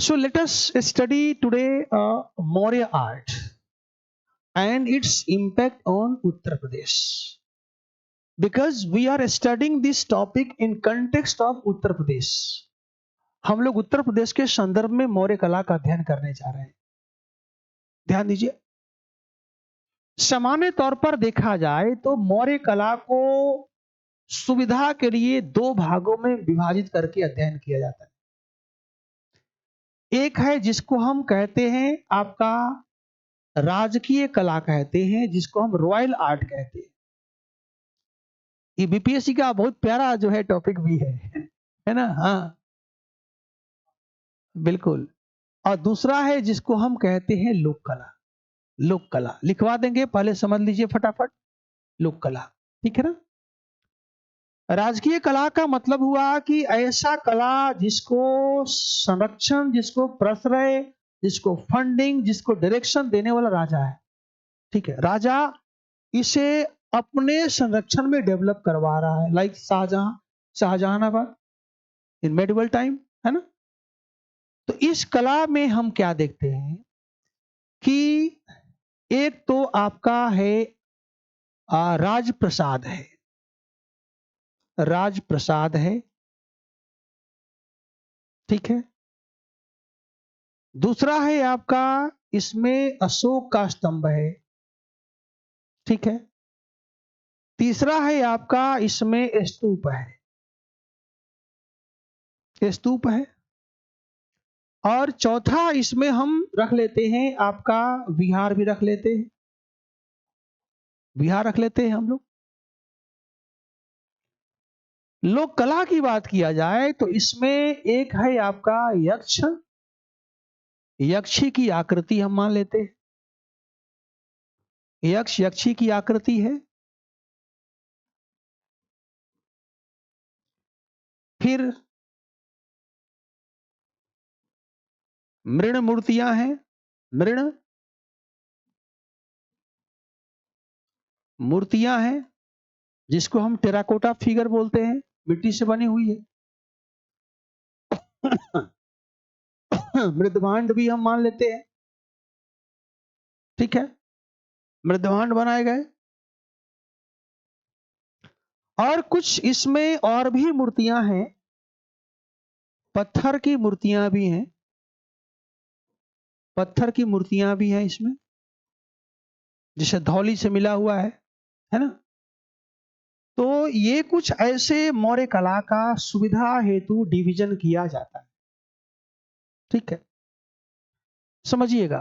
So let us study today Maurya art and its impact on Uttar Pradesh. Because we are studying this topic in context of Uttar Pradesh. हम लोग उत्तर प्रदेश के संदर्भ में मौर्य कला का अध्ययन करने जा रहे हैं। ध्यान दीजिए, सामान्य तौर पर देखा जाए तो मौर्य कला को सुविधा के लिए दो भागों में विभाजित करके अध्ययन किया जाता है। एक है जिसको हम कहते हैं आपका राजकीय कला कहते हैं, जिसको हम रॉयल आर्ट कहते हैं। ये बीपीएससी का बहुत प्यारा जो है टॉपिक भी है ना? हाँ, बिल्कुल। और दूसरा है जिसको हम कहते हैं लोक कला। लोक कला लिखवा देंगे, पहले समझ लीजिए फटाफट। लोक कला, ठीक है ना? राजकीय कला का मतलब हुआ कि ऐसा कला जिसको संरक्षण, जिसको प्रश्रय, जिसको फंडिंग, जिसको डायरेक्शन देने वाला राजा है। ठीक है, राजा इसे अपने संरक्षण में डेवलप करवा रहा है, लाइक शाहजहानाबाद इन मेडिवल टाइम, है ना? तो इस कला में हम क्या देखते हैं कि एक तो आपका है राजप्रसाद है, राजप्रसाद है, ठीक है। दूसरा है आपका इसमें अशोक का स्तंभ है, ठीक है। तीसरा है आपका इसमें स्तूप है, स्तूप है। और चौथा इसमें हम रख लेते हैं आपका विहार भी रख लेते हैं, विहार रख लेते हैं हम लोग। लोक कला की बात किया जाए तो इसमें एक है आपका यक्ष, यक्षी की आकृति हम मान लेते हैं, यक्ष यक्षी की आकृति है। फिर मृण मूर्तियां हैं, मृण मूर्तियां हैं जिसको हम टेराकोटा फिगर बोलते हैं, मिट्टी से बनी हुई है। मृदभांड भी हम मान लेते हैं, ठीक है, मृदभांड बनाए गए। और कुछ इसमें और भी मूर्तियां हैं, पत्थर की मूर्तियां भी हैं, पत्थर की मूर्तियां भी हैं इसमें, जिसे धौली से मिला हुआ है ना? तो ये कुछ ऐसे मौर्य कला का सुविधा हेतु डिवीजन किया जाता है, ठीक है, समझिएगा।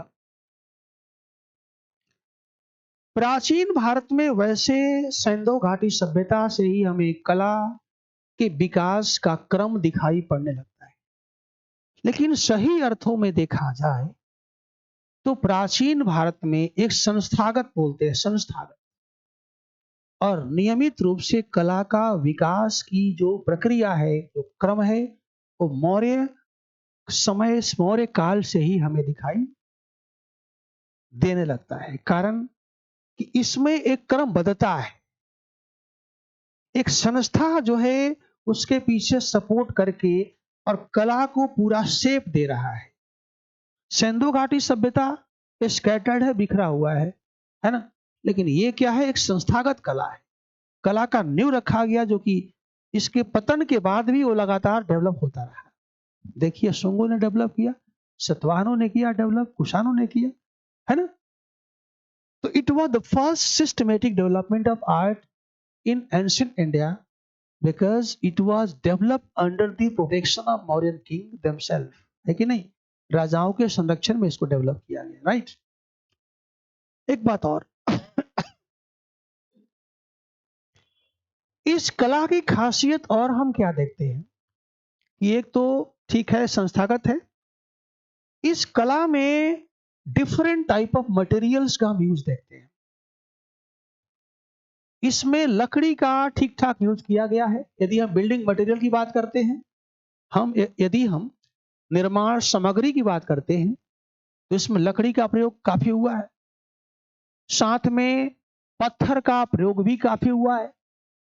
प्राचीन भारत में वैसे सिंधु घाटी सभ्यता से ही हमें कला के विकास का क्रम दिखाई पड़ने लगता है। लेकिन सही अर्थों में देखा जाए तो प्राचीन भारत में एक संस्थागत बोलते हैं, संस्थागत और नियमित रूप से कला का विकास की जो प्रक्रिया है, जो क्रम है, वो मौर्य समय, मौर्य काल से ही हमें दिखाई देने लगता है। कारण कि इसमें एक क्रमबद्धता है, एक संस्था जो है उसके पीछे सपोर्ट करके और कला को पूरा शेप दे रहा है। सिंधु घाटी सभ्यता स्कैटर्ड है, बिखरा हुआ है ना? लेकिन ये क्या है? एक संस्थागत कला है, कला का नींव रखा गया, जो कि इसके पतन के बाद भी वो लगातार डेवलप होता रहा। देखिए, शुंगों ने डेवलप किया, सातवाहनों ने किया डेवलप, कुषाणों ने किया, है ना? तो it was the first systematic development of art in ancient India because it was developed under the protection of Mauryan king themselves, है कि नहीं? राजाओं के संरक्षण में इसको डेवलप किया गया, राइट? एक बात और, इस कला की खासियत और हम क्या देखते हैं कि एक तो ठीक है संस्थागत है, इस कला में डिफरेंट टाइप ऑफ मटेरियल्स का हम यूज देखते हैं। इसमें लकड़ी का ठीक ठाक यूज किया गया है। यदि हम बिल्डिंग मटेरियल की बात करते हैं, यदि हम निर्माण सामग्री की बात करते हैं, तो इसमें लकड़ी का प्रयोग काफी हुआ है, साथ में पत्थर का प्रयोग भी काफी हुआ है,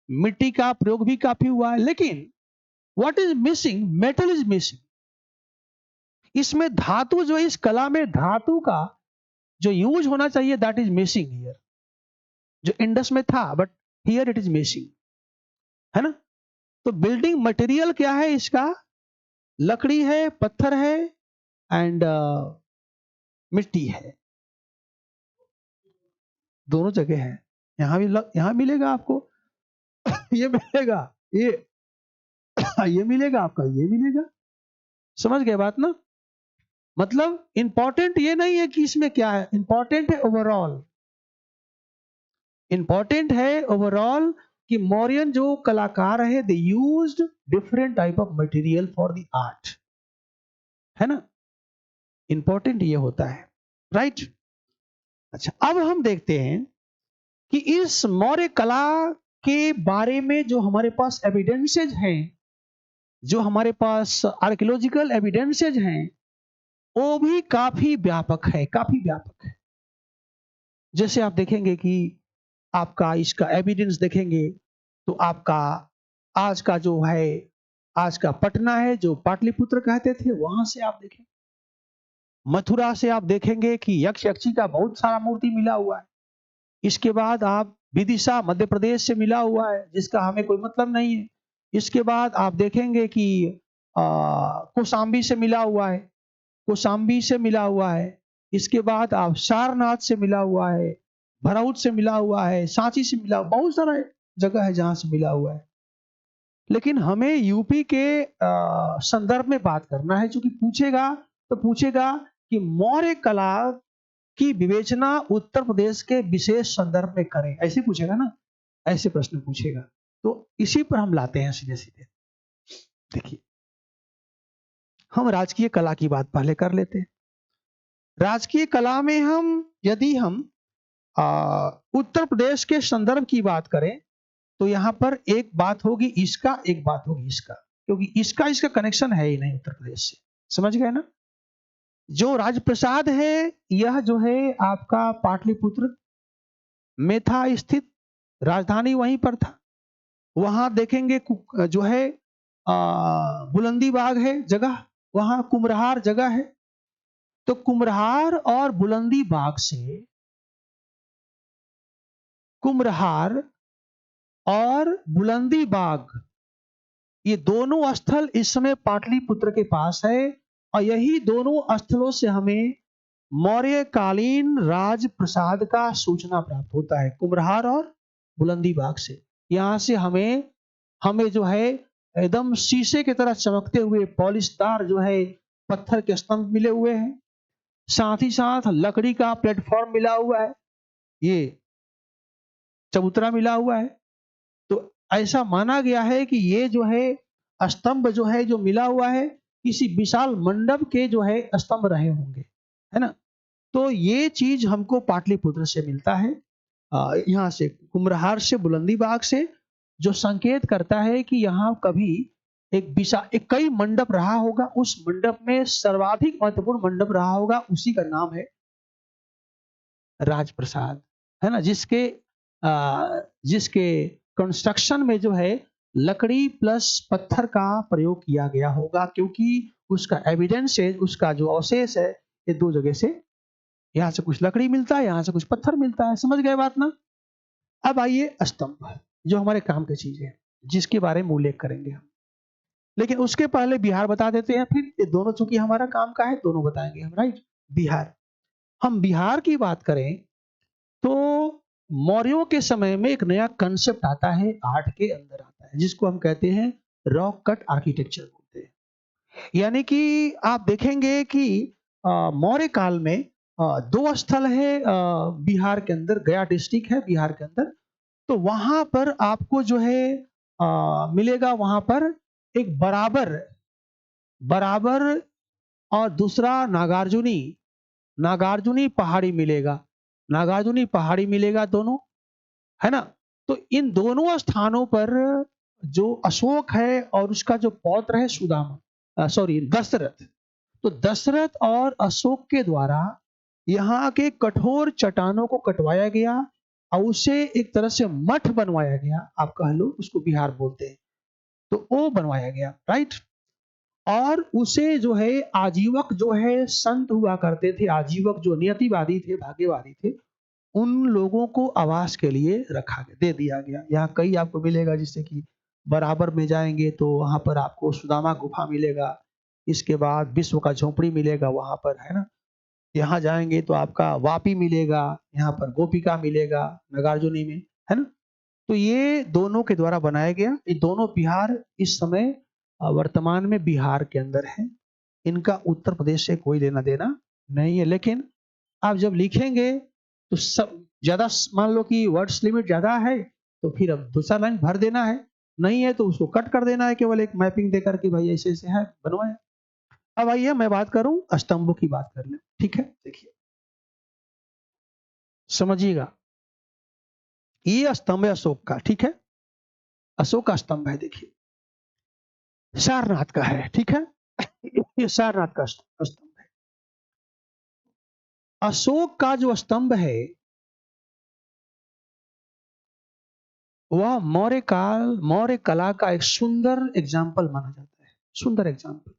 मिट्टी का प्रयोग भी काफी हुआ है। लेकिन what is missing? Metal is missing. इसमें धातु जो है, इस कला में धातु का जो यूज होना चाहिए दैट इज मिसिंग हियर, जो इंडस में था but here it is missing, है ना। तो बिल्डिंग मटेरियल क्या है इसका, लकड़ी है, पत्थर है एंड मिट्टी है, दोनों जगह है। यहां भी यहां मिलेगा आपको ये मिलेगा, ये मिलेगा आपका, ये मिलेगा। समझ गए बात ना। मतलब इंपॉर्टेंट ये नहीं है कि इसमें क्या है, इंपॉर्टेंट है ओवरऑल, इंपॉर्टेंट है ओवरऑल कि मौर्यन जो कलाकार है they used different type of material for the art, है ना। इंपॉर्टेंट ये होता है, राइट। अच्छा, अब हम देखते हैं कि इस मौर्य कला के बारे में जो हमारे पास एविडेंसेज हैं, जो हमारे पास आर्कियोलॉजिकल एविडेंसेज हैं, वो भी काफी व्यापक है, काफी व्यापक है। जैसे आप देखेंगे कि आपका इसका एविडेंस देखेंगे तो आपका आज का जो है, आज का पटना है जो पाटलिपुत्र कहते थे, वहां से आप देखें, मथुरा से आप देखेंगे कि यक्ष यक्षी का बहुत सारा मूर्ति मिला हुआ है। इसके बाद आप विदिशा मध्य प्रदेश से मिला हुआ है, जिसका हमें कोई मतलब नहीं है। इसके बाद आप देखेंगे कि कौशाम्बी से मिला हुआ है, कौशाम्बी से मिला हुआ है। इसके बाद आप सारनाथ से मिला हुआ है, भरौत से मिला हुआ है, सांची से मिला, बहुत सारा जगह है जहां से मिला हुआ है। लेकिन हमें यूपी के संदर्भ में बात करना है, क्योंकि पूछेगा तो पूछेगा कि मौर्य कला की विवेचना उत्तर प्रदेश के विशेष संदर्भ में करें, ऐसे पूछेगा ना, ऐसे प्रश्न पूछेगा। तो इसी पर हम लाते हैं सीधे सीधे। देखिए, हम राजकीय कला की बात पहले कर लेते हैं। राजकीय कला में यदि हम उत्तर प्रदेश के संदर्भ की बात करें तो यहां पर एक बात होगी इसका, एक बात होगी इसका, क्योंकि इसका कनेक्शन है ही नहीं उत्तर प्रदेश से। समझ गए ना। जो राजप्रसाद है यह जो है आपका पाटलिपुत्र में था स्थित, राजधानी वहीं पर था। वहां देखेंगे जो है बुलंदी बाग है जगह, वहां कुम्हरार जगह है। तो कुम्हरार और बुलंदी बाग से, कुम्हरार और बुलंदी बाग, ये दोनों स्थल इस समय पाटलिपुत्र के पास है। और यही दोनों स्थलों से हमें मौर्य कालीन राजप्रसाद का सूचना प्राप्त होता है, कुम्हरार और बुलंदी बाग से। यहां से हमें जो है एकदम शीशे की तरह चमकते हुए पॉलिशदार जो है पत्थर के स्तंभ मिले हुए हैं, साथ ही साथ लकड़ी का प्लेटफॉर्म मिला हुआ है, ये चबूतरा मिला हुआ है। तो ऐसा माना गया है कि ये जो है स्तंभ जो है जो मिला हुआ है, किसी विशाल मंडप के जो है स्तंभ रहे होंगे, है ना। तो ये चीज हमको पाटलिपुत्र से मिलता है, यहाँ से कुम्हरार से, बुलंदी बाग से, जो संकेत करता है कि यहाँ कभी एक कई मंडप रहा होगा। उस मंडप में सर्वाधिक महत्वपूर्ण मंडप रहा होगा, उसी का नाम है राजप्रसाद, है ना। जिसके कंस्ट्रक्शन में जो है लकड़ी प्लस पत्थर का प्रयोग किया गया होगा, क्योंकि उसका एविडेंस है, उसका जो अवशेष है, ये दो जगह से, यहां से कुछ लकड़ी मिलता है, यहां से कुछ पत्थर मिलता है। समझ गए बात ना। अब आइए स्तंभ, जो हमारे काम की चीज है, जिसके बारे में उल्लेख करेंगे हम। लेकिन उसके पहले बिहार बता देते हैं, फिर ये दोनों चूंकि हमारा काम का है, दोनों बताएंगे हम, राइट। बिहार, हम बिहार की बात करें तो मौर्यों के समय में एक नया कंसेप्ट आता है, आर्ट के अंदर आता है, जिसको हम कहते हैं रॉक कट आर्किटेक्चर बोलते हैं। यानी कि आप देखेंगे कि मौर्य काल में दो स्थल है बिहार के अंदर, गया डिस्ट्रिक्ट है बिहार के अंदर। तो वहां पर आपको जो है मिलेगा, वहां पर एक बराबर बराबर और दूसरा नागार्जुनी नागार्जुनी पहाड़ी मिलेगा, नागार्जुनी पहाड़ी मिलेगा दोनों, है ना। तो इन दोनों स्थानों पर जो अशोक है और उसका जो पौत्र है सुदामा, सॉरी दशरथ, तो दशरथ और अशोक के द्वारा यहाँ के कठोर चट्टानों को कटवाया गया और उसे एक तरह से मठ बनवाया गया, आप कह लो, उसको बिहार बोलते हैं। तो वो बनवाया गया, राइट। और उसे जो है आजीवक जो है संत हुआ करते थे, आजीवक जो नियतिवादी थे, भाग्यवादी थे, उन लोगों को आवास के लिए रखा गया, दे दिया गया। यहाँ कई आपको मिलेगा, जैसे कि बराबर में जाएंगे तो वहां पर आपको सुदामा गुफा मिलेगा, इसके बाद विश्व का झोपड़ी मिलेगा वहां पर, है ना। यहाँ जाएंगे तो आपका वापी मिलेगा, यहाँ पर गोपिका मिलेगा नागार्जुनी में, है ना। तो ये दोनों के द्वारा बनाया गया। ये दोनों बिहार इस समय वर्तमान में बिहार के अंदर है। इनका उत्तर प्रदेश से कोई लेना देना नहीं है। लेकिन आप जब लिखेंगे तो सब ज्यादा, मान लो कि वर्ड्स लिमिट ज्यादा है तो फिर अब दूसरा लाइन भर देना है, नहीं है तो उसको कट कर देना है, केवल एक मैपिंग देकर के भाई ऐसे ऐसे है बनवाए। अब आइए मैं बात करूं स्तंभों की, बात कर ले, ठीक है। देखिए समझिएगा, ये स्तंभ है अशोक का, ठीक है। अशोक का स्तंभ है, देखिए सारनाथ का है, ठीक है। ये सारनाथ का स्तंभ है। अशोक का जो स्तंभ है वह मौर्य कला का एक सुंदर एग्जाम्पल माना जाता है, सुंदर एग्जाम्पल।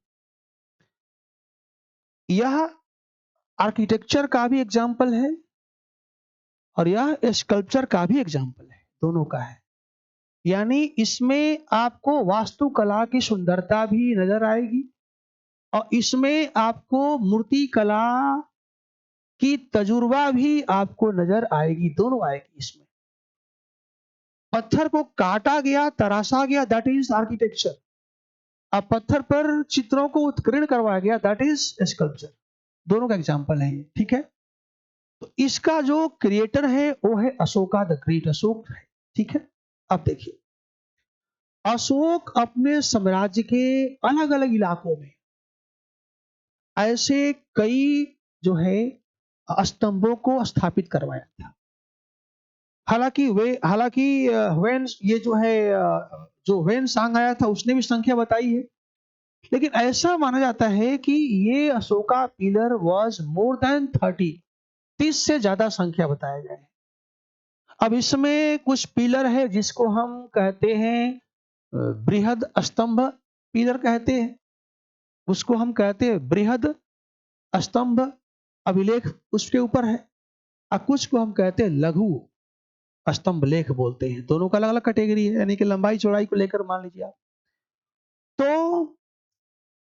यह आर्किटेक्चर का भी एग्जाम्पल है और यह स्कल्पचर का भी एग्जाम्पल है, दोनों का है। यानी इसमें आपको वास्तुकला की सुंदरता भी नजर आएगी और इसमें आपको मूर्ति कला की तजुर्बा भी आपको नजर आएगी, दोनों आएगी इसमें। पत्थर को काटा गया, तराशा गया, दैट इज आर्किटेक्चर। अब पत्थर पर चित्रों को उत्कीर्ण करवाया गया, दैट इज स्कल्पचर। दोनों का एग्जाम्पल है ये, ठीक है। तो इसका जो क्रिएटर है वो है अशोका द ग्रेट, अशोक है, ठीक है। अब देखिए अशोक अपने साम्राज्य के अलग अलग इलाकों में ऐसे कई जो है स्तंभों को स्थापित करवाया था। हालांकि वेन ये जो है जो वेन सांग आया था उसने भी संख्या बताई है, लेकिन ऐसा माना जाता है कि ये Ashoka pillar was more than 30 से ज्यादा संख्या बताया गया है। अब इसमें कुछ पिलर है जिसको हम कहते हैं बृहद स्तंभ पिलर कहते हैं, उसको हम कहते हैं बृहद स्तंभ अभिलेख उसके ऊपर है, और कुछ को हम कहते हैं लघु स्तंभ लेख बोलते हैं। दोनों का अलग अलग कैटेगरी है, यानी कि लंबाई चौड़ाई को लेकर मान लीजिए आप। तो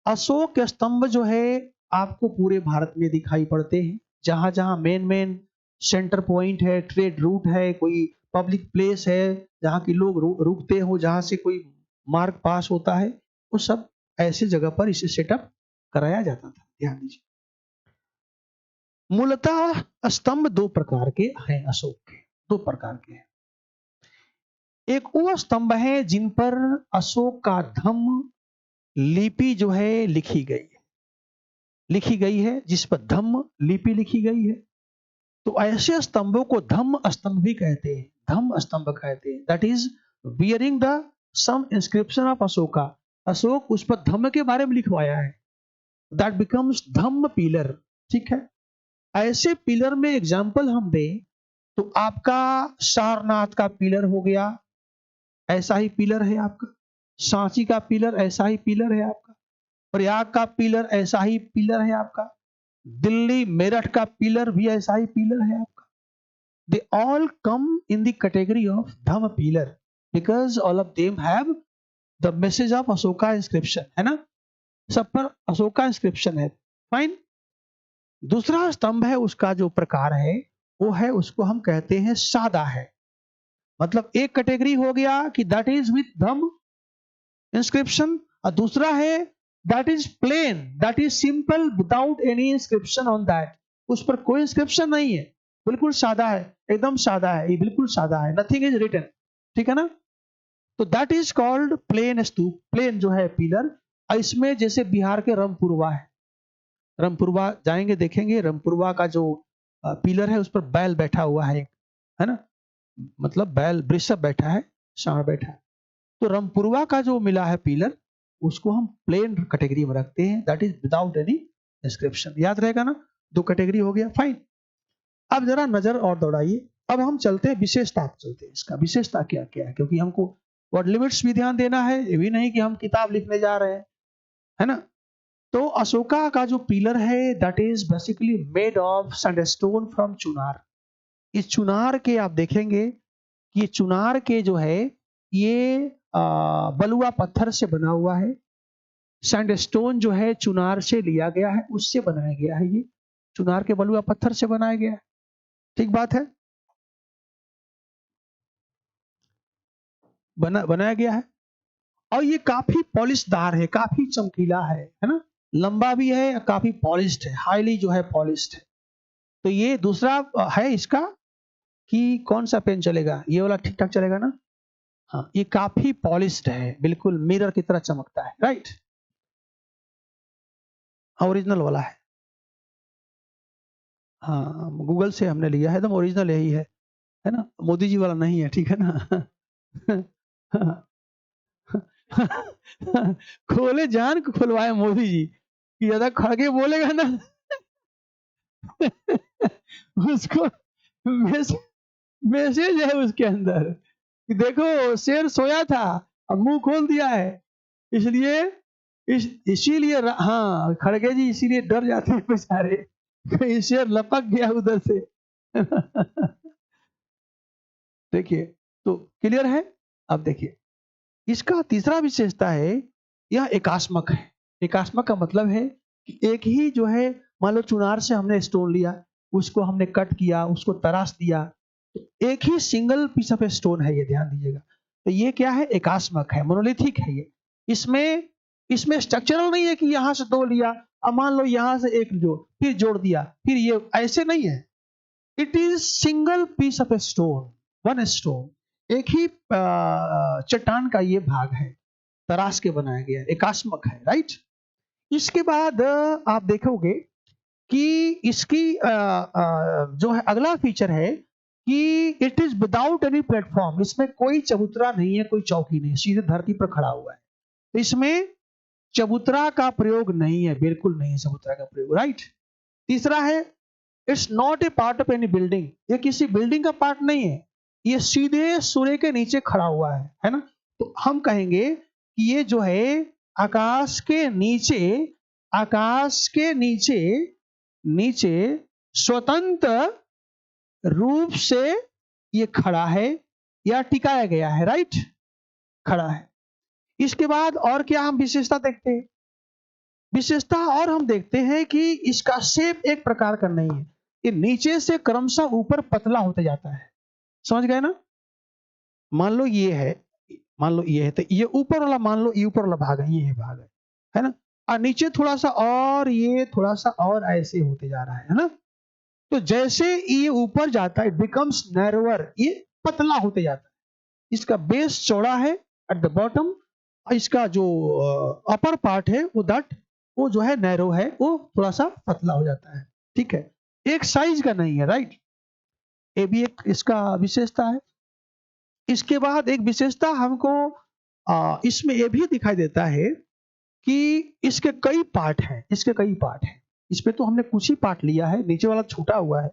अशोक स्तंभ जो है आपको पूरे भारत में दिखाई पड़ते हैं, जहां जहां मेन मेन सेंटर पॉइंट है, ट्रेड रूट है, कोई पब्लिक प्लेस है जहां की लोग रुकते हो, जहां से कोई मार्ग पास होता है, वो सब ऐसे जगह पर इसे सेटअप कराया जाता था। ध्यान दीजिए, मूलतः स्तंभ दो प्रकार के हैं, अशोक के दो प्रकार के हैं। एक वो स्तंभ है जिन पर अशोक का धम्म लिपि जो है लिखी गई है, जिस पर धम्म लिपि लिखी गई है। तो ऐसे स्तंभों को धम्म स्तंभ भी कहते हैं, धम्म स्तंभ कहते हैं, that is bearing the some inscription of Ashoka. Ashok उस पर धम्म के बारे में लिखवाया है, दैट बिकम्स धम्म पिलर, ठीक है। ऐसे पिलर में एग्जाम्पल हम दें तो आपका सारनाथ का पिलर हो गया, ऐसा ही पिलर है आपका। सांची का पिलर ऐसा ही पिलर है आपका। प्रयाग का पिलर ऐसा ही पिलर है आपका। दिल्ली मेरठ का पिलर भी ऐसा ही पिलर है आपका। They all come in the category of Dhamma pillar because all of them have the message of Ashoka inscription, है ना। सब पर अशोका इंस्क्रिप्शन है, फाइन। दूसरा स्तंभ है, उसका जो प्रकार है वो है, उसको हम कहते हैं सादा है। मतलब एक कैटेगरी हो गया कि that is with dhamma inscription, और दूसरा है that is plain, that is simple without any inscription on that. उस पर कोई इंस्क्रिप्शन नहीं है, बिल्कुल सादा है, एकदम सादा है, ये बिल्कुल सादा है, नथिंग इज रिटन, ठीक है ना। तो that is called plain stupa, plain जो है पिलर। इसमें जैसे बिहार के रमपुरवा है, रमपुरवा जाएंगे देखेंगे, रमपुरवा का जो पिलर है उस पर बैल बैठा हुआ है ना, मतलब बैल वृषभ बैठा है, सांड बैठा है। तो रमपुरवा का जो मिला है पिलर, उसको हम प्लेन कैटेगरी में रखते हैं, that is without any description. याद रहेगा ना, दो कैटेगरी हो गया, फाइन। अब जरा नजर और दौड़ाइए, अब हम चलते हैं विशेषता, चलते हैं इसका विशेषता क्या क्या है, क्योंकि हमको वर्ड लिमिट्स भी ध्यान देना है, ये भी नहीं कि हम किताब लिखने जा रहे हैं, है ना। तो अशोका का जो पिलर है that is basically made of sandstone from Chunar. इस चुनार के आप देखेंगे कि ये चुनार के जो है ये बलुआ पत्थर से बना हुआ है। सैंडस्टोन जो है चुनार से लिया गया है, उससे बनाया गया है। ये चुनार के बलुआ पत्थर से बनाया गया है। ठीक बात है, बनाया गया है। और ये काफी पॉलिशदार है, काफी चमकीला है ना। लंबा भी है, काफी पॉलिश्ड है, हाईली जो है पॉलिश्ड है। तो ये दूसरा है इसका कि कौन सा पेन चलेगा, ये वाला ठीक ठाक चलेगा ना। हाँ, ये काफी पॉलिश्ड है, बिल्कुल मिरर की तरह चमकता है, राइट। ओरिजिनल वाला है। हाँ, गूगल से हमने लिया है, एकदम ओरिजिनल यही है ना। मोदी जी वाला नहीं है, ठीक है ना। खोले जान को खुलवाए मोदी जी कि ज्यादा खड़गे बोलेगा ना। उसको मैसेज है उसके अंदर कि देखो शेर सोया था अब मुंह खोल दिया है, इसलिए इसीलिए हाँ खड़गे जी इसीलिए डर जाते हैं बेचारे, कहीं शेर लपक गया उधर से। देखिए, तो क्लियर है। अब देखिए, इसका तीसरा विशेषता है, यह एकास्मक है। एकास्मक का मतलब है कि एक ही जो है, मान लो चुनार से हमने स्टोन लिया, उसको हमने कट किया, उसको तराश दिया, तो एक ही सिंगल पीस ऑफ स्टोन है ये, ध्यान दीजिएगा। तो ये क्या है, एकास्मक है, मोनोलिथिक है ये। इसमें इसमें स्ट्रक्चरल नहीं है कि यहां से दो लिया, अब मान लो यहां से एक जो फिर जोड़ दिया, फिर ये ऐसे नहीं है। It is single piece of stone, one stone, एक ही चट्टान का ये भाग है, तराश के बनाया गया, एकास्मक है, राइट। इसके बाद आप देखोगे कि इसकी जो है अगला फीचर है कि it is without any platform. इसमें कोई चबूतरा नहीं है, कोई चौकी नहीं, सीधे धरती पर खड़ा हुआ है। तो इसमें चबूतरा का प्रयोग नहीं है, बिल्कुल नहीं है चबूतरा का प्रयोग, राइट। तीसरा है, it's not a part of any building. ये किसी बिल्डिंग का पार्ट नहीं है, ये सीधे सूर्य के नीचे खड़ा हुआ है ना। तो हम कहेंगे कि ये जो है आकाश के नीचे, आकाश के नीचे नीचे स्वतंत्र रूप से ये खड़ा है या टिकाया गया है, राइट, खड़ा है। इसके बाद और क्या हम विशेषता देखते हैं, विशेषता और हम देखते हैं कि इसका शेप एक प्रकार का नहीं है, ये नीचे से क्रमशः ऊपर पतला होते जाता है। समझ गए ना। मान लो ये है, मान लो ये है, तो ये ऊपर वाला, मान लो ये ऊपर वाला भाग है, ये भाग है ना। और नीचे थोड़ा सा और, ये थोड़ा सा और ऐसे होते जा रहा है ना। तो जैसे ये ऊपर जाता है इट बिकम्स नैरोअर, ये पतला होते जाता है। इसका बेस चौड़ा है एट द बॉटम, इसका जो अपर पार्ट है वो जो है नैरो है, वो थोड़ा सा पतला हो जाता है, ठीक है। एक साइज का नहीं है, राइट। ये भी एक इसका विशेषता है। इसके बाद एक विशेषता हमको इसमें ये भी दिखाई देता है कि इसके कई पार्ट हैं, इसके कई पार्ट हैं। इसमें तो हमने कुछ ही पार्ट लिया है, नीचे वाला छूटा हुआ है,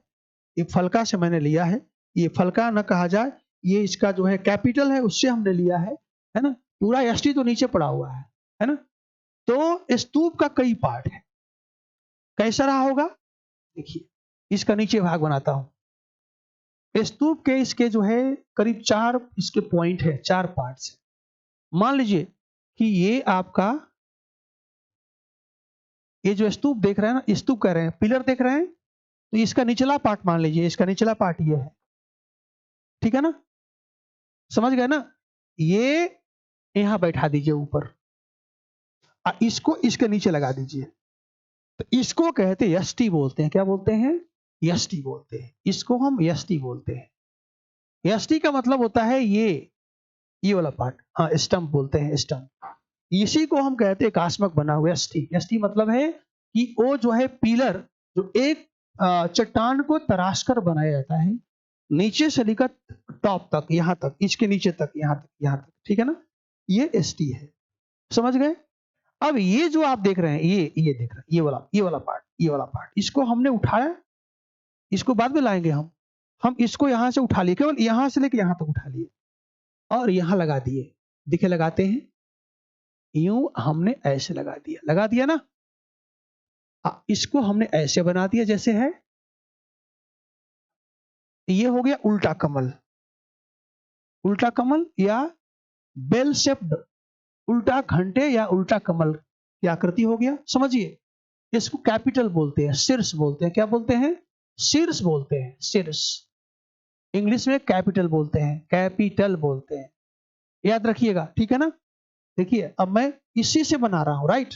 ये फलका से मैंने लिया है। ये फलका न कहा जाए, ये इसका जो है कैपिटल है उससे हमने लिया है ना। पूरा एसटी तो नीचे पड़ा हुआ है ना। तो स्तूप का कई पार्ट है, कैसा रहा होगा, देखिए इसका नीचे भाग बनाता हूं। स्तूप के इसके जो है करीब 4 इसके पॉइंट है, 4 पार्ट्स है। मान लीजिए कि ये आपका, ये जो स्तूप देख रहे हैं ना, स्तूप कह रहे हैं, पिलर देख रहे हैं, तो इसका निचला पार्ट मान लीजिए, इसका निचला पार्ट ये है, ठीक है ना। समझ गए ना। ये यहां बैठा दीजिए ऊपर, इसको इसके नीचे लगा दीजिए। तो इसको कहते हैं यष्टि बोलते हैं, क्या बोलते हैं, यष्टि बोलते हैं। इसको हम यष्टि बोलते हैं। यष्टि का मतलब होता है ये वाला पार्ट, हाँ स्टंप बोलते हैं, स्टंप। इसी को हम कहते हैं एकास्मक बना हुआ यष्टि। यष्टि मतलब है कि वो जो है पिलर, जो एक चट्टान को तराश कर बनाया जाता है, नीचे से लेकर टॉप तक, यहां तक, इसके नीचे तक, यहां तक, ठीक है ना। ये एसटी है, समझ गए। अब ये जो आप देख रहे हैं, ये देख रहे हैं, ये वाला पार्ट इसको हमने उठाया, इसको बाद में लाएंगे हम इसको यहां से उठा लिए, केवल यहां से लेके यहां तक उठा लिए और यहां लगा दिए, दिखे लगाते हैं, यूं हमने ऐसे लगा दिया ना। इसको हमने ऐसे बना दिया जैसे है, ये हो गया उल्टा कमल। उल्टा कमल या बेल शेप्ड, उल्टा घंटे या उल्टा कमल की आकृति हो गया। समझिए, इसको कैपिटल बोलते हैं, शीर्ष बोलते हैं। क्या बोलते हैं? शीर्ष बोलते हैं, शीर्ष। इंग्लिश में कैपिटल बोलते हैं, कैपिटल बोलते हैं। याद रखिएगा, ठीक है ना। देखिए अब मैं इसी से बना रहा हूं, राइट।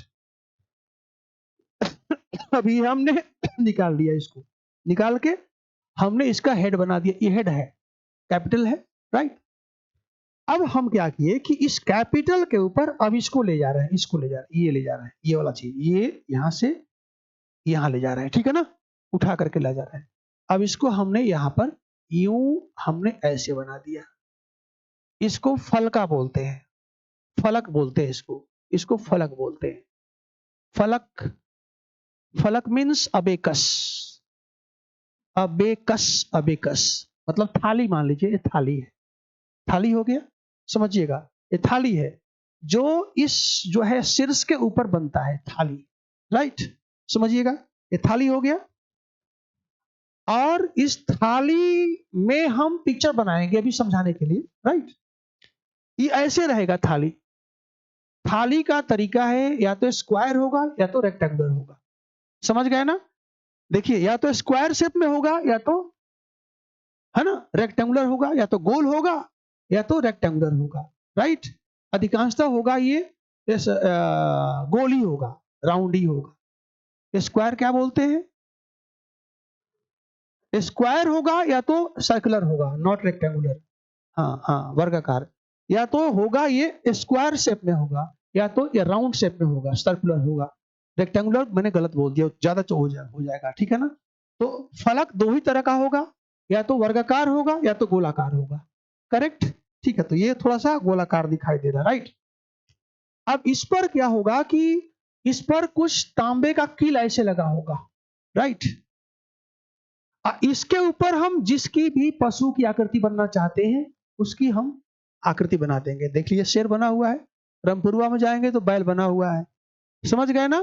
अभी हमने निकाल लिया, इसको निकाल के हमने इसका हेड बना दिया। ये हेड है, कैपिटल है, राइट। अब हम क्या किए कि इस कैपिटल के ऊपर अब इसको ले जा रहे हैं, इसको ले जा रहे हैं, ये ले जा रहे हैं, ये वाला चीज, ये यहां से यहां ले जा रहे हैं, ठीक है ना। उठा करके ले जा रहे हैं। अब इसको हमने यहां पर यूं हमने ऐसे बना दिया। इसको फलका बोलते हैं, फलक बोलते हैं इसको, इसको फलक बोलते हैं। फलक, फलक मीन्स अबेकस, अबेकस, अबेकस मतलब थाली। मान लीजिए ये थाली है, थाली हो गया। समझिएगा, ये थाली है जो इस जो है शीर्ष के ऊपर बनता है, थाली, राइट। समझिएगा, ये थाली हो गया। और इस थाली में हम पिक्चर बनाएंगे अभी समझाने के लिए, राइट। ये ऐसे रहेगा थाली। थाली का तरीका है या तो स्क्वायर होगा या तो रेक्टेंगुलर होगा। समझ गए ना। देखिए, या तो स्क्वायर शेप में होगा या तो, है ना, रेक्टेंगुलर होगा, या तो गोल होगा या तो रेक्टेंगुलर होगा, राइट। अधिकांशतः होगा ये गोल ही होगा, राउंड ही होगा। स्क्वायर क्या बोलते हैं? स्क्वायर होगा या तो सर्कुलर होगा, नॉट रेक्टेंगुलर। हाँ हाँ, वर्गाकार। या तो होगा ये स्क्वायर शेप में होगा या तो ये राउंड शेप में होगा, सर्कुलर होगा। रेक्टेंगुलर मैंने गलत बोल दिया, ज्यादा हो जाएगा, ठीक है ना। तो फलक दो ही तरह का होगा, या तो वर्गाकार होगा या तो गोलाकार होगा, करेक्ट। ठीक है, तो ये थोड़ा सा गोलाकार दिखाई दे रहा है, राइट। अब इस पर क्या होगा कि इस पर कुछ तांबे का कील ऐसे लगा होगा, राइट। इसके ऊपर हम जिसकी भी पशु की आकृति बनना चाहते हैं उसकी हम आकृति बना देंगे। देख लीजिए, शेर बना हुआ है, रामपुरवा में जाएंगे तो बैल बना हुआ है। समझ गए ना।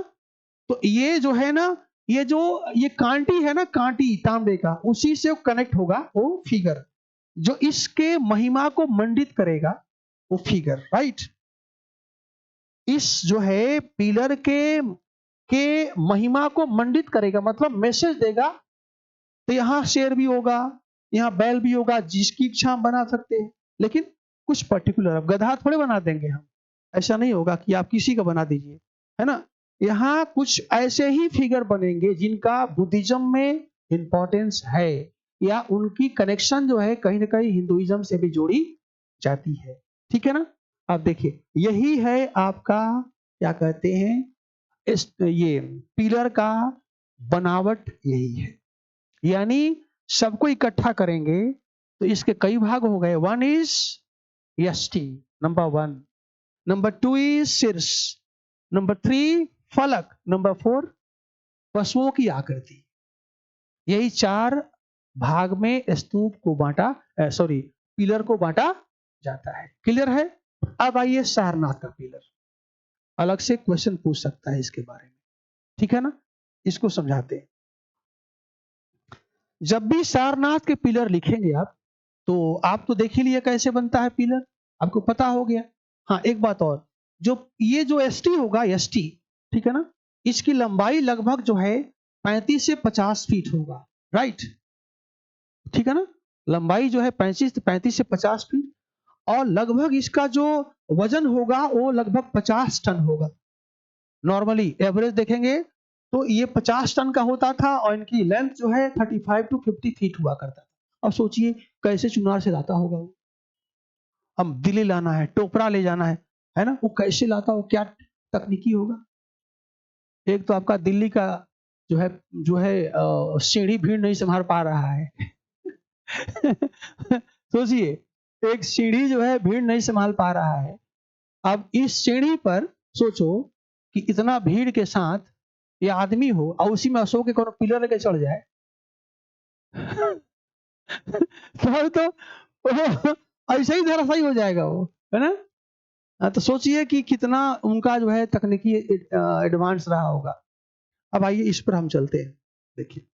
तो ये जो है ना, ये जो ये कांटी है ना, कांटी तांबे का, उसी से कनेक्ट होगा वो फिगर, जो इसके महिमा को मंडित करेगा वो फिगर, राइट। इस जो है पिलर के महिमा को मंडित करेगा, मतलब मैसेज देगा। तो यहाँ शेर भी होगा, यहाँ बैल भी होगा, जिसकी इच्छा हम बना सकते हैं। लेकिन कुछ पर्टिकुलर, अब गधा थोड़े बना देंगे हम, ऐसा नहीं होगा कि आप किसी का बना दीजिए, है ना। यहाँ कुछ ऐसे ही फिगर बनेंगे जिनका बुद्धिज्म में इंपॉर्टेंस है, या उनकी कनेक्शन जो है कहीं ना कहीं हिंदुइज्म से भी जोड़ी जाती है, ठीक है ना। अब देखिए, यही है आपका क्या कहते हैं, ये पिलर का बनावट यही है। यानी सबको इकट्ठा करेंगे तो इसके कई भाग हो गए। वन इज यष्टि, number one. Number two is शीर्ष। नंबर थ्री फलक। नंबर फोर पशुओं की आकृति। यही चार भाग में स्तूप को बांटा, सॉरी, पिलर को बांटा जाता है। क्लियर है। अब आइए सारनाथ का पिलर, अलग से क्वेश्चन पूछ सकता है इसके बारे में, ठीक है ना। इसको समझाते हैं। जब भी सारनाथ के पिलर लिखेंगे आप, तो आप तो देख ही लिए कैसे बनता है पिलर, आपको पता हो गया। हाँ, एक बात और, जो ये जो एसटी होगा, एसटी, ठीक है ना, इसकी लंबाई लगभग जो है 35 से 50 फीट होगा, राइट। ठीक है ना, लंबाई जो है 35 से 50 फीट, और लगभग इसका जो वजन होगा वो लगभग 50 टन होगा। नॉर्मली एवरेज देखेंगे तो ये 50 टन का होता था, और इनकी लेंथ जो है 35 टू 50 फीट हुआ करता था। अब सोचिए कैसे चुनार से लाता होगा वो। अब दिल्ली लाना है, टोपरा ले जाना है ना, वो कैसे लाता हो, क्या तकनीकी होगा। एक तो आपका दिल्ली का जो है सीढ़ी भीड़ नहीं संभाल पा रहा है। सोचिए, एक सीढ़ी जो है भीड़ नहीं संभाल पा रहा है। अब इस सीढ़ी पर सोचो कि इतना भीड़ के साथ ये आदमी हो और उसी में अशोक के कोनो पिलर लेके चढ़ जाए। तो ऐसे ही धराशायी हो जाएगा वो, है ना। तो सोचिए कि कितना उनका जो है तकनीकी एडवांस रहा होगा। अब आइए इस पर हम चलते हैं। देखिए,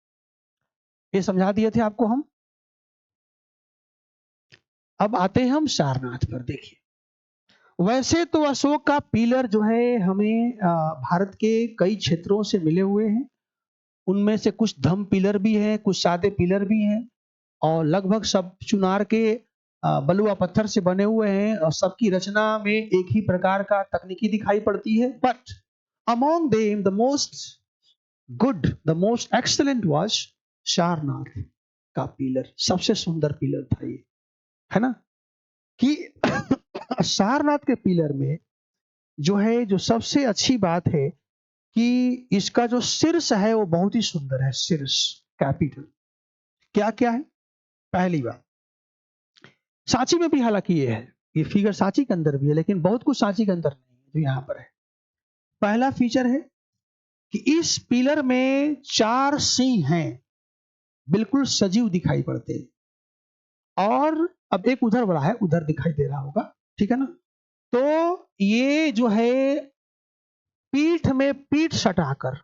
ये समझा दिए थे आपको हम। अब आते हैं हम सारनाथ पर। देखिए, वैसे तो अशोक का पिलर जो है हमें भारत के कई क्षेत्रों से मिले हुए हैं। उनमें से कुछ धम्म पिलर भी हैं, कुछ सादे पिलर भी हैं, और लगभग सब चुनार के बलुआ पत्थर से बने हुए हैं, और सबकी रचना में एक ही प्रकार का तकनीकी दिखाई पड़ती है। But among them the most excellent was Sarnath का पिलर। सबसे सुंदर पिलर था ये, है ना? कि सारनाथ के पिलर में जो है, जो सबसे अच्छी बात है कि इसका जो शीर्ष है वो बहुत ही सुंदर है। शीर्ष, कैपिटल क्या क्या है? पहली बात, सांची में भी हालांकि ये फिगर सांची के अंदर भी है, लेकिन बहुत कुछ सांची के अंदर नहीं है जो यहाँ पर है। पहला फीचर है कि इस पिलर में 4 सिंह हैं, बिल्कुल सजीव दिखाई पड़ते हैं। और अब एक उधर बड़ा है, उधर दिखाई दे रहा होगा, ठीक है ना? तो ये जो है पीठ में पीठ सटाकर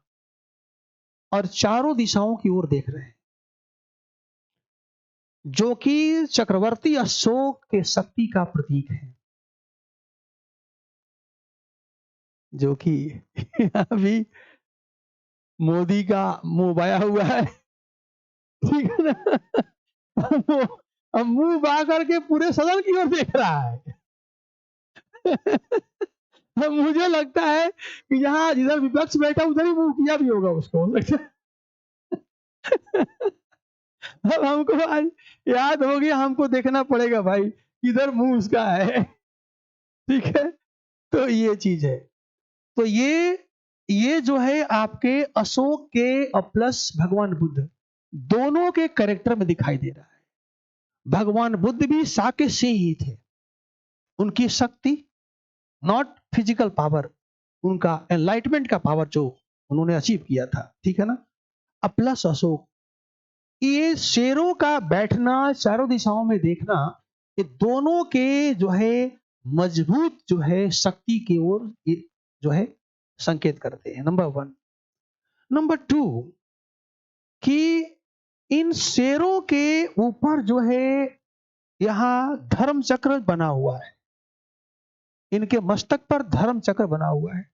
और चारों दिशाओं की ओर देख रहे हैं, जो कि चक्रवर्ती अशोक के शक्ति का प्रतीक है। जो कि अभी मोदी का मुंह बाया हुआ है, ठीक है ना? वो अब मुंह बा करके पूरे सदन की ओर देख रहा है। अब मुझे लगता है कि यहाँ जिधर विपक्ष बैठा उधर ही मुंह किया भी होगा उसको। अब हमको आज याद हो गया, हमको देखना पड़ेगा भाई किधर मुंह उसका है, ठीक है? तो ये चीज है। तो ये जो है आपके अशोक के प्लस भगवान बुद्ध, दोनों के कैरेक्टर में दिखाई दे रहा है। भगवान बुद्ध भी साके से ही थे। उनकी शक्ति, नॉट फिजिकल पावर, उनका एनलाइटमेंट का पावर जो उन्होंने अचीव किया था, ठीक है ना? प्लस अशोक, ये शेरों का बैठना, चारों दिशाओं में देखना, ये दोनों के जो है मजबूत जो है शक्ति की ओर जो है संकेत करते हैं। नंबर 1। नंबर 2 कि इन शेरों के ऊपर जो है यहां धर्म चक्र बना हुआ है। इनके मस्तक पर धर्म चक्र बना हुआ है,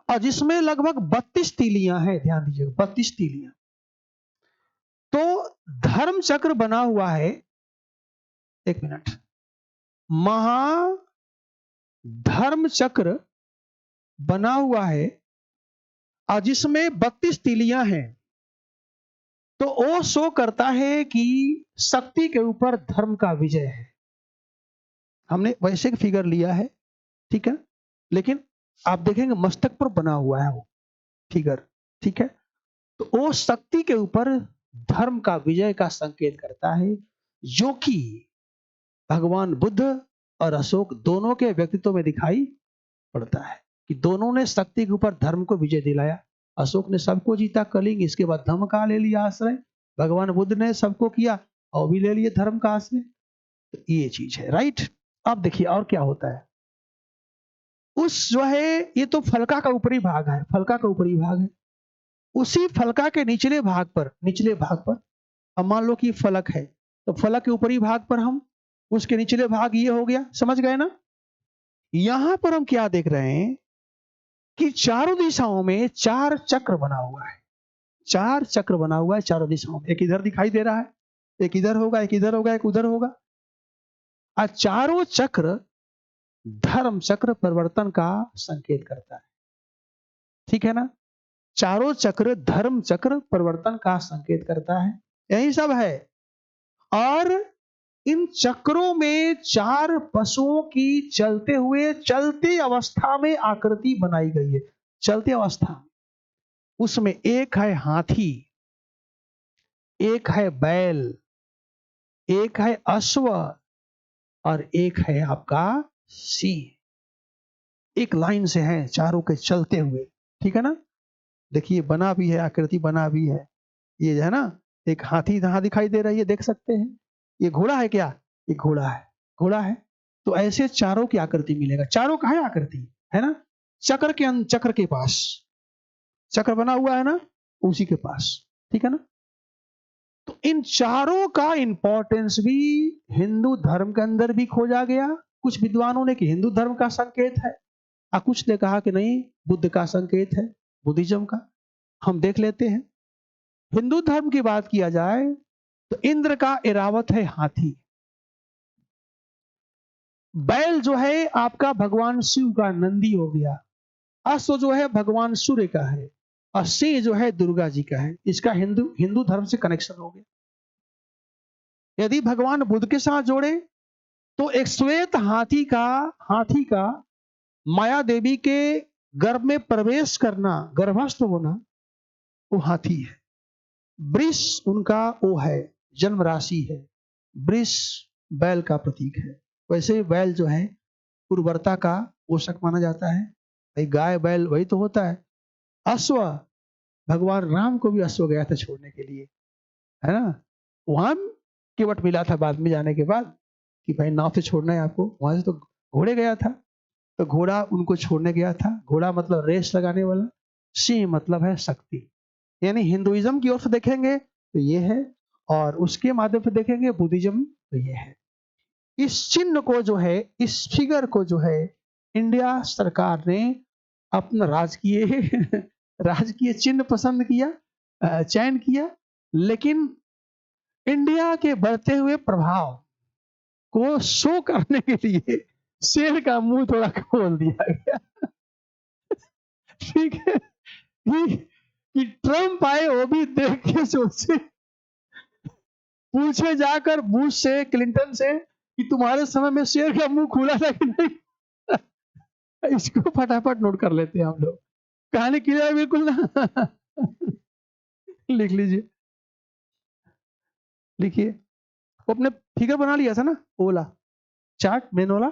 और जिसमें लगभग 32 तीलियां हैं। ध्यान दीजिएगा, 32 तीलियां। तो धर्म चक्र बना हुआ है, एक मिनट, महा धर्म चक्र बना हुआ है, और जिसमें 32 तीलियां हैं। तो वो शो करता है कि शक्ति के ऊपर धर्म का विजय है। हमने वैसे फिगर लिया है, ठीक है, लेकिन आप देखेंगे मस्तक पर बना हुआ है वो फिगर, ठीक है? तो वो शक्ति के ऊपर धर्म का विजय का संकेत करता है, जो कि भगवान बुद्ध और अशोक दोनों के व्यक्तित्व में दिखाई पड़ता है कि दोनों ने शक्ति के ऊपर धर्म को विजय दिलाया। अशोक ने सबको जीता कलिंग, इसके बाद धर्म का ले लिया आश्रय। भगवान बुद्ध ने सबको किया और भी ले लिए धर्म का आश्रय। तो ये चीज है, राइट? अब देखिए और क्या होता है। उस जो है, ये तो फलका का ऊपरी भाग है, फलका का ऊपरी भाग है। उसी फलका के निचले भाग पर अब मान लो कि फलक है, तो फलक के ऊपरी भाग पर हम, उसके निचले भाग ये हो गया, समझ गए ना? यहां पर हम क्या देख रहे हैं कि चारों दिशाओं में 4 चक्र बना हुआ है। 4 चक्र बना हुआ है चारों दिशाओं में। एक इधर दिखाई दे रहा है, एक इधर होगा, एक इधर होगा, एक उधर होगा। और चारों चक्र धर्म चक्र परिवर्तन का संकेत करता है, ठीक है ना? चारों चक्र धर्म चक्र परिवर्तन का संकेत करता है। यही सब है। और इन चक्रों में 4 पशुओं की चलती अवस्था में आकृति बनाई गई है। चलती अवस्था, उसमें एक है हाथी, एक है बैल, एक है अश्व, और एक है आपका सिंह। एक लाइन से है चारों के चलते हुए, ठीक है ना? देखिए बना भी है, आकृति बना भी है। ये है ना, एक हाथी यहां दिखाई दे रही है, देख सकते हैं। ये घोड़ा है क्या? ये घोड़ा है, घोड़ा है। तो ऐसे चारों की आकृति मिलेगा। चारों का है आकृति, है ना? चक्र के पास चक्र बना हुआ है ना, उसी के पास, ठीक है ना? तो इन चारों का इंपॉर्टेंस भी हिंदू धर्म के अंदर भी खोजा गया। कुछ विद्वानों ने कि हिंदू धर्म का संकेत है, और कुछ ने कहा कि नहीं, बुद्ध का संकेत है, बुद्धिज्म का। हम देख लेते हैं। हिंदू धर्म की बात किया जाए तो इंद्र का इरावत है हाथी। बैल जो है आपका भगवान शिव का नंदी हो गया। अश्व जो है भगवान सूर्य का है, और सिंह जो है दुर्गा जी का है। इसका हिंदू हिंदू धर्म से कनेक्शन हो गया। यदि भगवान बुद्ध के साथ जोड़े तो एक श्वेत हाथी का माया देवी के गर्भ में प्रवेश करना, गर्भस्थ होना, वो हाथी है। वृष उनका वो है, जन्म राशि है। वृष बैल का प्रतीक है। वैसे ही बैल जो है उर्वरता का पोषक माना जाता है। भाई गाय बैल वही तो होता है। अश्व, भगवान राम को भी अश्व गया था छोड़ने के लिए, है ना? वहां केवट मिला था बाद में जाने के बाद कि भाई नाव से छोड़ना है आपको। वहां से तो घोड़े गया था, तो घोड़ा उनको छोड़ने गया था। घोड़ा मतलब रेस लगाने वाला। सिंह मतलब है शक्ति। यानी हिंदुइज्म की ओर से देखेंगे तो ये है, और उसके माध्यम से देखेंगे बुद्धिज्म तो ये है। इस चिन्ह को जो है, इस फिगर को जो है, इंडिया सरकार ने अपना राजकीय राजकीय चिन्ह पसंद किया, चयन किया। लेकिन इंडिया के बढ़ते हुए प्रभाव को शो करने के लिए शेर का मुंह थोड़ा खोल दिया गया। ठीक है कि ट्रम्प आए वो भी देख के सोचे, पूछे जाकर बुश से, क्लिंटन से कि तुम्हारे समय में शेर का मुंह खुला था कि नहीं। इसको फटाफट नोट कर लेते हैं हम लोग। कहानी क्लियर है बिल्कुल ना? लिख लीजिए, लिखिए। वो अपने फिगर बना लिया था ना, ओला चार्ट मेन वाला।